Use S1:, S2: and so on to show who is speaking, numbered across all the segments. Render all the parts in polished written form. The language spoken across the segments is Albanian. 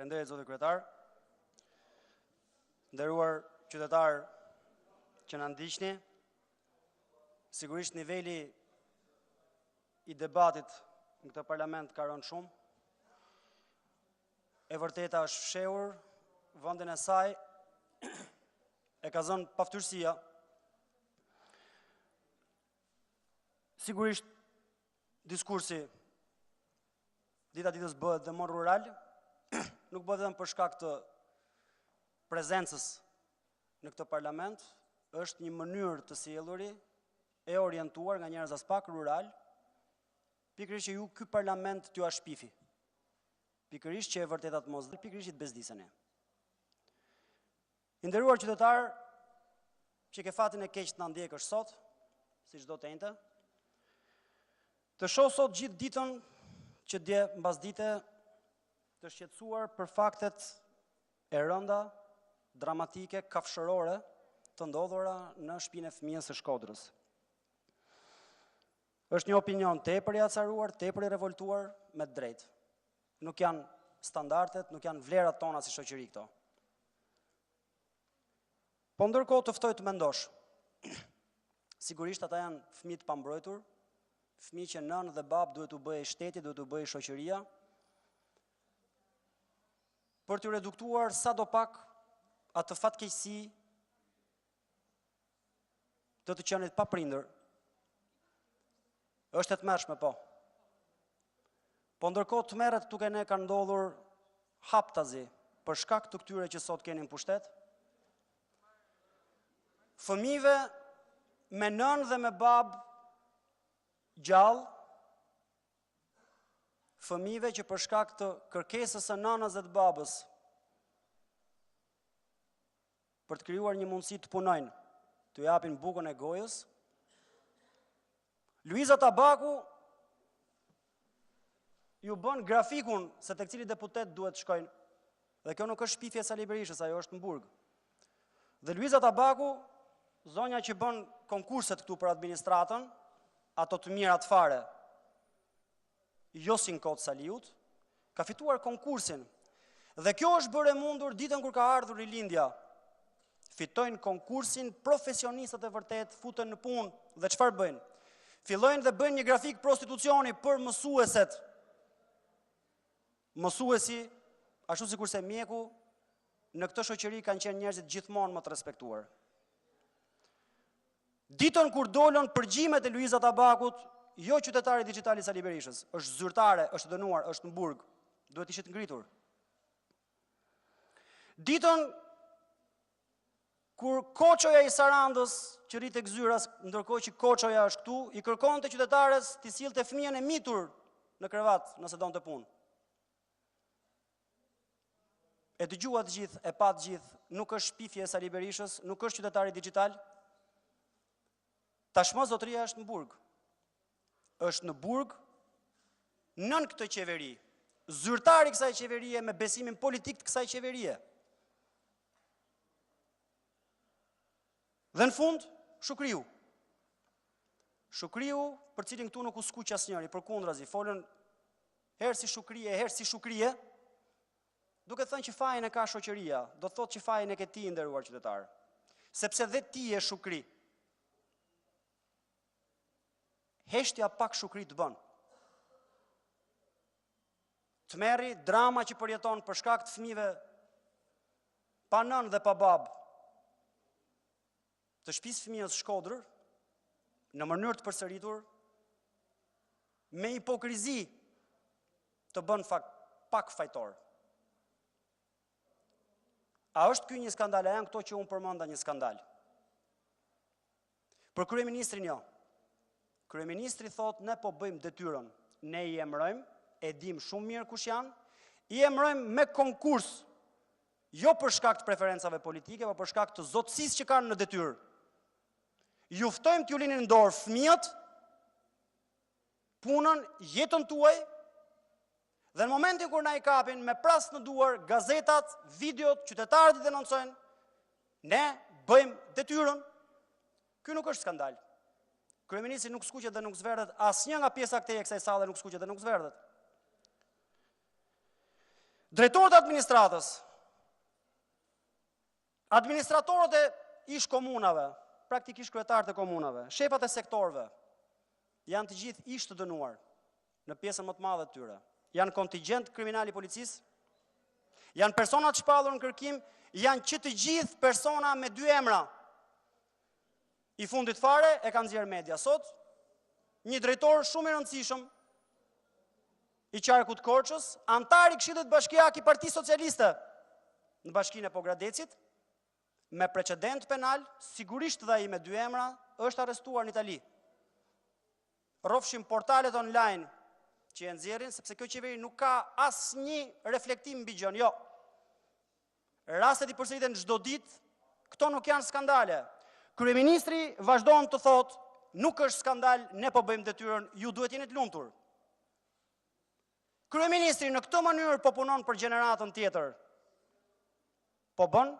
S1: Faleminderit zoti kryetar. Nderuar qytetar që na ndiqni, sigurisht niveli i debatit në këtë parlament ka rënë shumë. E vërteta është fshehur, vendin e saj e ka zënë paftyrësia. Sigurisht diskursi dita ditës bëhet dhe më rural, nuk bëhet vetëm për shkak të prezencës në këtë parlament, është një mënyrë të sjelluri e orientuar nga njerëz as pak rural, pikërisht që ju ky parlament t'ju shpifi. Pikërisht që e vërtetat mos, pikërisht që të bezdiseni. I nderuar qytetar, që ke fatin e keq të na ndjekësh sot, si çdo të njëjtë, të shoh sot gjithë ditën që dje mbas dite të shqetësuar për faktet e rënda, dramatike, kafshërore të ndodhura në shtëpinë e fëmijës së Shkodrës. Është një opinion tepër i acaruar, tepër i revoltuar, me të drejtë. Nuk janë standardet, nuk janë vlerat tona si shoqëri këto. Po ndërkohë të ftoj të mendosh. Sigurisht ata janë fëmijë të pambrojtur, fëmijë që nënë dhe babë duhet u bëjë shteti, duhet u bëjë shoqëria, për t'u reduktuar sadopak atë fatkeqësi të të qenit pa prindër. Është e tmerrshme, po. Po ndërkohë tmerret duke ne ka ndodhur haptazi për shkak të këtyre që sot keni në pushtet. Fëmijëve me nënë dhe me babë gjallë, fëmijëve që për shkak të kërkesës së nënës dhe të babës për të krijuar një mundësi të punojnë, të japin bukën e gojës, Luiza Tabaku ju bën grafikun se tek cili deputet duhet të shkojnë. Dhe kjo nuk është shpifje e Sali Berishës, ajo është në burg. Dhe Luiza Tabaku, zonja që bën konkurset këtu për administratën, ato të mirat fare, jo si në kohë Saliut, ka fituar konkursin. Dhe kjo është bërë e mundur ditën kur ka ardhur Rilindja. Fitojnë konkursin profesionistët e vërtet, futen në punë dhe çfarë bëjnë? Fillojnë dhe bëjnë një grafik prostitucioni për mësueset. Mësuesi, ashtu sikurse mjeku, në këtë shoqëri kanë qenë njerëzit gjithmonë më të respektuar. Ditën kur dolën përgjimet e Luiza Tabakut, jo qytetari digjitali Sali Berishës, është zyrtare, është dënuar, është në burg, duhet ishit ngritur. Ditën kur Koçoja i Sarandës, që rrit tek zyras, ndërkohë që Koçoja është këtu, i kërkonte qytetares t'i sillte fëmijën e mitur në krevat nëse donte punë. E dëgjua të gjithë, e pa të gjithë, nuk është shpifje e Sali Berishës, nuk është qytetari digjital. Tashmë zotëria është në burg. Është në burg nën këtë qeveri. Zyrtari kësaj qeverie me besimin politik të kësaj qeverie. Dhe në fund, Shukriu. Shukriu, për cilin këtu nuk u skuq asnjëri, përkundrazi, folën herë si Shukrie, duke thënë që fajin e ka shoqëria, do të thotë që fajin e ke ti, nderuar qytetar. Sepse dhe ti je shukri. Heshtja pak shukri të bën. Tmerri, drama që përjeton për shkak të fëmijëve pa nënë dhe pa babë, të shtëpisë fëmijës Shkodrër, në mënyrë të përsëritur, me hipokrizi të bën pak fajtor. A është ky një skandal? A janë këto që unë përmenda një skandal? Për kryeministrin jo. Kryeministri thotë ne po bëjmë detyrën, ne i emërojmë, e dim shumë mirë kush janë, i emërojmë me konkurs, jo për shkak të preferencave politike, por për shkak të zotësisë që kanë në detyrë. Ju ftojmë t'ju lini në dorë fëmijët, punën, jetën tuaj, dhe në momentin kur na i kapin me pras në duar, gazetat, videot, qytetarët i denoncojnë, ne bëjmë detyrën. Ky nuk është skandal. Kryeministri nuk skuqet dhe nuk zverdhet, asnjë nga pjesa këtej e kësaj salle nuk skuqet dhe nuk zverdhet. Drejtorët e administratës, administratorët e ish komunave, praktikisht kryetarët e komunave, shefat e sektorëve, janë të gjithë ish të dënuar në pjesën më të madhe të tyre. Janë kontingjent kriminal i policisë, janë persona të shpallur në kërkim, janë që të gjithë persona me 2 emra. I fundit fare e kanë nxjerrë media sot, një drejtor shumë i rëndësishëm i qarkut Korçës, antar i Këshillit Bashkiak i Partisë Socialiste në Bashkinë e Pogradecit, me precedent penal, sigurisht dhe ai me 2 emra, është arrestuar në Itali. Rrofshim portalet online që e nxjerrin, sepse kjo qeveri nuk ka asnjë reflektim mbi gjën, jo. Rastet i përsëriten çdo ditë, këto nuk janë skandale. Kryeministri vazhdon të thotë, nuk është skandal, ne po bëjmë detyrën, ju duhet jeni të lumtur. Kryeministri në këtë mënyrë po punon për gjeneratën tjetër. Po bën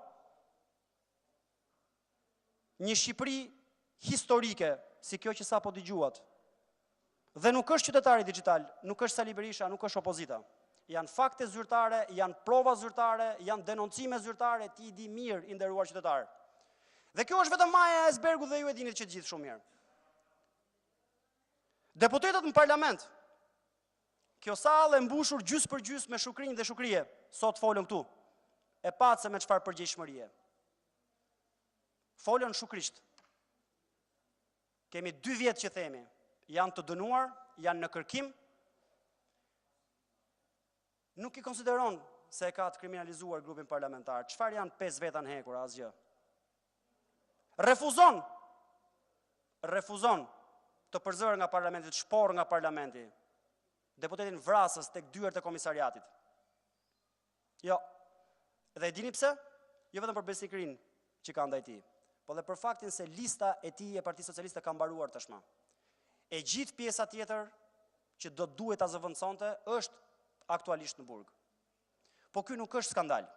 S1: një Shqipëri historike, si kjo që sapo dëgjuat. Dhe nuk është qytetari digital, nuk është Sali Berisha, nuk është opozita. Janë fakte zyrtare, janë prova zyrtare, janë denoncime zyrtare, ti i di mirë i nderuar qytetar. Dhe kjo është vetëm Maja Esbergu dhe ju e dinit që gjithë shumë mirë. Deputetët në parlament, kjo sallë e mbushur gjys për gjys me shukrinj dhe shukrije, sot folën këtu, e patë se me çfarë përgjegjshmërie. Folën shukrisht. Kemi 2 vjetë që themi, janë të dënuar, janë në kërkim, nuk i konsideron se e ka të kriminalizuar grupin parlamentar. Çfarë janë 5 veta në hekur, asgjë. Refuzon të përzërë nga parlamenti, të shporë nga parlamenti, deputetin vrasës tek dyert e komisariatit. Jo. Dhe e dini pse? Jo vetëm për besikrin që ka ndaj tij, po dhe për faktin se lista e tij e Partisë Socialiste ka mbaruar tashmë. E gjithë pjesa tjetër që do duhet ta zëvendësonte është aktualisht në burg. Po ky nuk është skandal.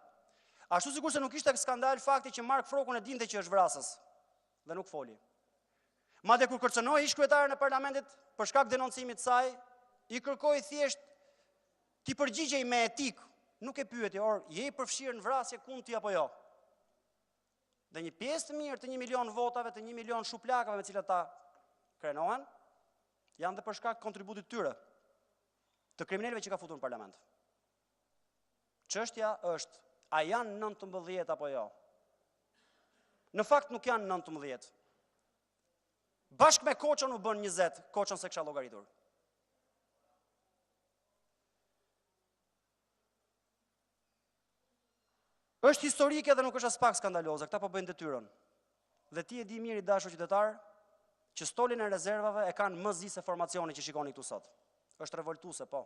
S1: Ashtu sikur se nuk ishte skandal fakti që Mark Frokun e dinte që është vrasës dhe nuk foli. Madje kur kërcënoi ish kryetaren e parlamentit për shkak denoncimit të saj, i kërkoi thjesht ti përgjigjej me etik, nuk e pyeti, je i përfshirë në vrasje kundë ti apo jo. Dhe një pjesë të mirë të 1 milion votave, të 1 milion shuplakave me cilat ta krenohen, janë dhe për shkak kontributit tyre, të kriminalëve që ka futur në parlament. Çështja është, a janë 19 apo jo? Në fakt nuk janë 19. Bashkë me Koçën u bën 20, Koçën se kisha llogaritur. Është historike dhe nuk është as pak skandaloze, këta po bëjnë detyrën. Dhe ti e di mirë i dashur qytetar, që stolin e rezervave e kanë më zi se formacioni që shikoni këtu sot. Është revoltuese, po.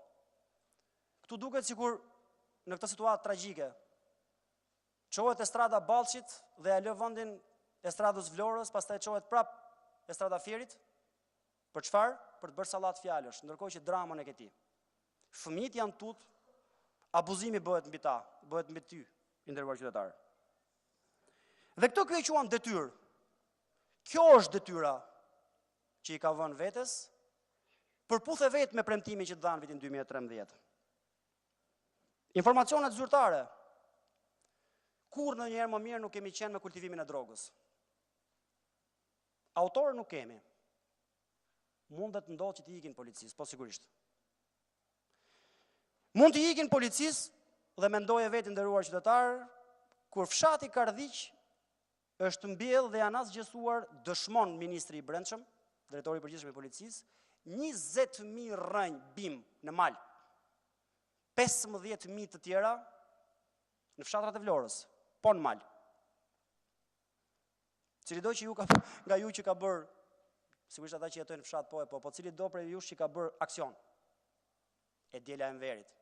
S1: Këtu duket sikur në këtë situatë tragjike, çohet Estrada Ballçit dhe ja lë vendin Estradës Vlorës, pastaj çohet prap Estrada Fierit. Për çfarë? Për të bërë sallat fjalësh, ndërkohë që dramën e ke ti. Fëmijët janë tut, abuzimi bëhet mbi ta, bëhet mbi ty, i nderuar qytetar. Dhe këto kjo e quan detyrë. Kjo është detyra që i ka vënë vetes, përputhe vetë me premtimin që dhanë vitin 2013. Informacionet zyrtare. Kur në njerë më mirë nuk kemi qenë me kultivimin e drogës. Autorë nuk kemi. Mundet ndodhë që t'i ikin policisë, po sigurisht. Mund t'i ikin policisë dhe mendoje vetë nderuar qytetar, kur fshati Kardhiq është mbjellë dhe janë asgjësuar, dëshmon ministri i Brendshëm, drejtori i përgjithshëm i policisë, 20.000 rënj bim në mal. 15.000 të tjera në fshatrat e Vlorës, po në mal. Cili do që nga ju që ka bërë, sigurisht ata që jetojnë në fshat po cili do prej jush që ka bërë aksion, e djela e Enverit.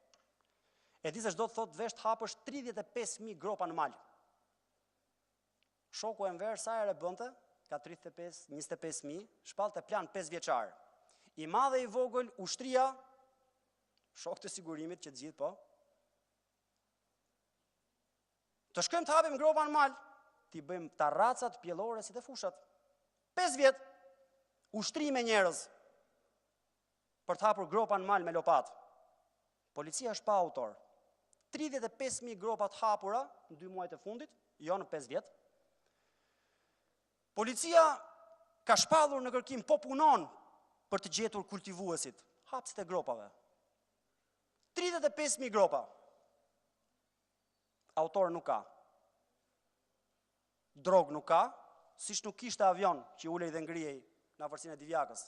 S1: E di se çdo të thotë vesh të hapësh 35.000 gropa në mal. Shoku e Enver sa herë bënte, ka 25.000, shpallte plan 5 vjeçar. I madhe i vogël, ushtria, shok të sigurimit që të gjithë po. Të shkojmë të hapim gropa në mal, t'i bëjmë tarracat, pjellore, si të fushat. 5 vjet, ushtri me njerëz, për të hapur gropa në mal me lopat. Policia është pa autor. 35.000 gropa të hapura në 2 muajt e fundit, jo në 5 vjet. Policia ka shpallur në kërkim, po punon për të gjetur kultivuesit, hapësit e gropave. 35.000 gropa. Autor nuk ka. Drog nuk ka, siç nuk kishte avion që ulej dhe ngrihej në afërsinë e Divjakës.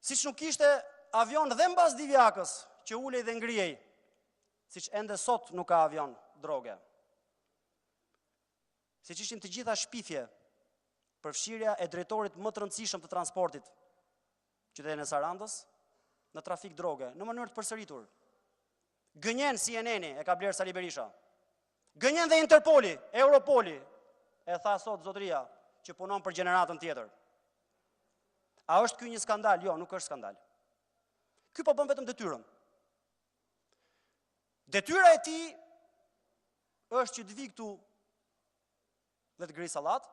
S1: Siç nuk kishte avion dhe mbas Divjakës që ulej dhe ngrihej, siç ende sot nuk ka avion droge. Siç ishin të gjitha shpifje për fshirja e drejtorit më të rëndësishëm të transportit qytetin e Sarandës në trafik droge, në mënyrë të përsëritur. Gënjen CNN-i e ka bler Sali Berisha. Gënjen dhe Interpoli, Europoli, e tha sot zotëria, që punon për gjeneratën tjetër. A është ky një skandal? Jo, nuk është skandal. Ky po bën vetëm detyrën. Detyra e tij është që të vi këtu dhe të ngri sallat,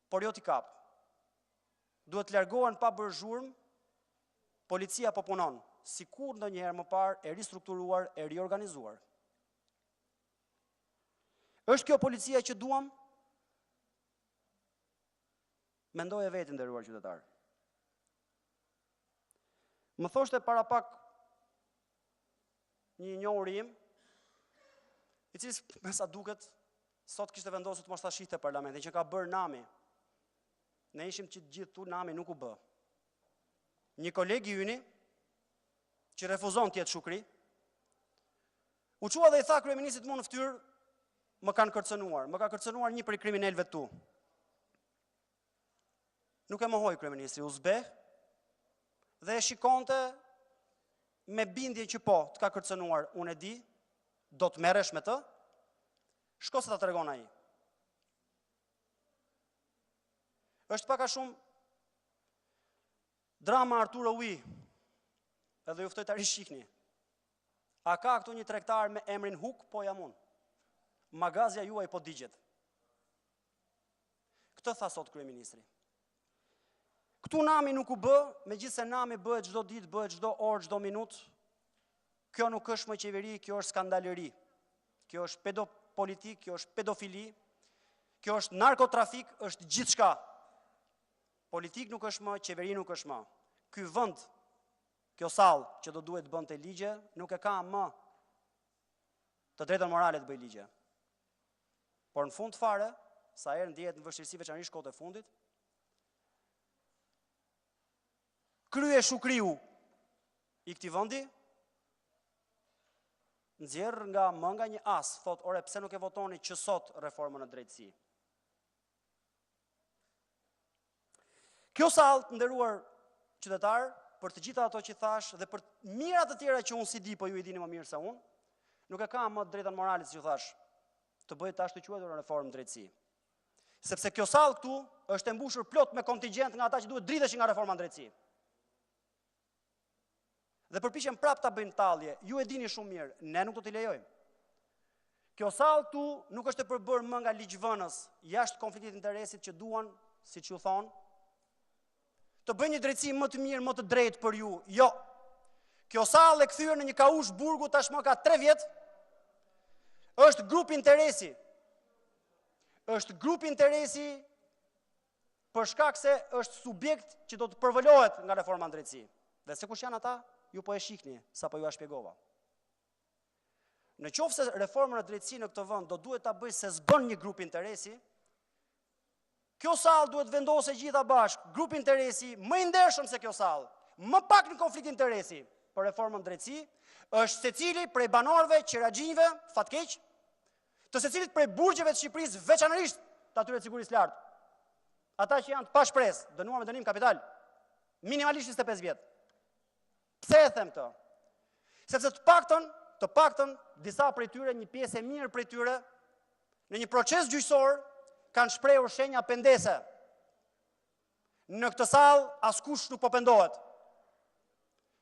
S1: por jo t'i kap. Duhet të largohen pa bërë zhurmë, policia po punon, sikur ndonjëherë më parë, e ristrukturuar, e riorganizuar. Është kjo policia që duam? Mendoj e vetë, nderuar qytetar. Më thoshte para pak një njohuri im, i cili me sa duket sot kishte vendosur të mos ta shihte parlamentin, që ka bërë Nami. Ne ishim që gjithë tu, Nami nuk u bë. Një koleg i yni, që refuzon të jetë Shukri, u qua dhe i tha kryeministit mu në fytyrë, më kanë kërcënuar. Më ka kërcënuar një prej kriminalëve tu. Nuk e mohoi kryeministri, u zbeh dhe e shikonte me bindje që po, të ka kërcënuar, unë e di, do të merresh me të, shko se ta tregon ai. Është pak a shumë drama Arturo Ui, edhe juftoj të rishikni. A ka këtu një tregtar me emrin Huk, po jam unë. Magazja juaj po digjet. Këtë tha sot kryeministri. Këtu Nami nuk u bë, megjithse Nami bëhet çdo ditë, bëhet çdo orë, çdo minutë. Kjo nuk është më qeveri, kjo është skandalëri. Kjo është pedopolitik, kjo është pedofili, kjo është narkotrafik, është gjithçka. Politik nuk është më, qeveri nuk është më. Ky vend, kjo sallë që do duhet të bënte ligje, nuk e ka më të drejtën morale të bëj ligje. Por në fund fare, sa herë ndihet në vështirësi veçanërisht kohët e fundit, krye Shukriu i këtij vendi nxjerr nga një as, thot, ore pse nuk e votoni që sot reformën në drejtësi. Kjo sallë, të nderuar qytetar, për të gjitha ato që thash dhe për mirat të tjera që unë si di, po ju i dini më mirë se unë, nuk e ka më drejtën morale, si ju thash, të bëhet tash të quajtur reformë drejtësi. Sepse kjo sallë këtu është e mbushur plot me kontingjent nga ata që duhet dridheshin nga reforma drejtësi. Dhe përpiqem prap ta bëjmë tallje, ju e dini shumë mirë, ne nuk do t'i lejojmë. Kjo sallë këtu nuk është e përbërë më nga ligjvënës jashtë konfliktit interesit që duan, siç ju thon, të bëjnë një drejtësi më të mirë, më të drejtë për ju. Jo. Kjo sallë e kthyer në një kaush burgu tashmë ka 3 vjet. Është grup interesi. Është grup interesi për shkak se është subjekt që do të përvolohet nga reforma në drejtësi. Dhe se kush janë ata, ju po e shihni, sapo ju a shpjegova. Në qoftë se reforma në drejtësi në këtë vend do duhet ta bëjë se s'bën një grup interesi, kjo sallë duhet vendosë gjitha bashkë, grup interesi më i ndershëm se kjo sallë, më pak në konflikt interesi për reformën në drejtësi, është secili prej banorëve, qiraxhinjve, fatkeq, të secilit prej burgjeve të Shqipërisë, veçanërisht të atyre të sigurisë lartë. Ata që janë të pa shpresë, dënuar me dënim kapital, minimalisht 25 vjet. Pse e them këtë? Sepse të paktën disa prej tyre, një pjesë e mirë prej tyre, në një proces gjyqësor kanë shprehur shenja pendese. Në këtë sallë askush nuk po pendohet.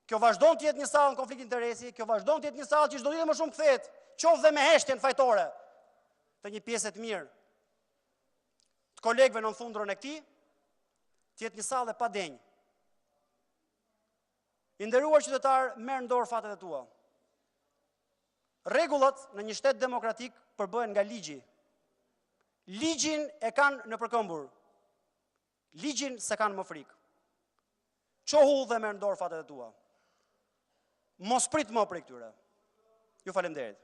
S1: Kjo vazhdon të jetë një sallë në konflikt interesi, kjo vazhdon të jetë një sallë që çdo ditë më shumë kthehet, qoftë dhe me heshtjen fajtore të një pjesë të mirë të kolegëve në fundrën e këtij, të jetë një sallë e padenjë. I nderuar qytetar, merr në dorë fatet e tua. Rregullat në një shtet demokratik përbëhen nga ligji. Ligjin e kanë në përkëmbur. Ligjin se kanë më frikë. Qohu dhe merr në dorë fatet e tua. Mos prit më prej këtyre. Ju falenderit.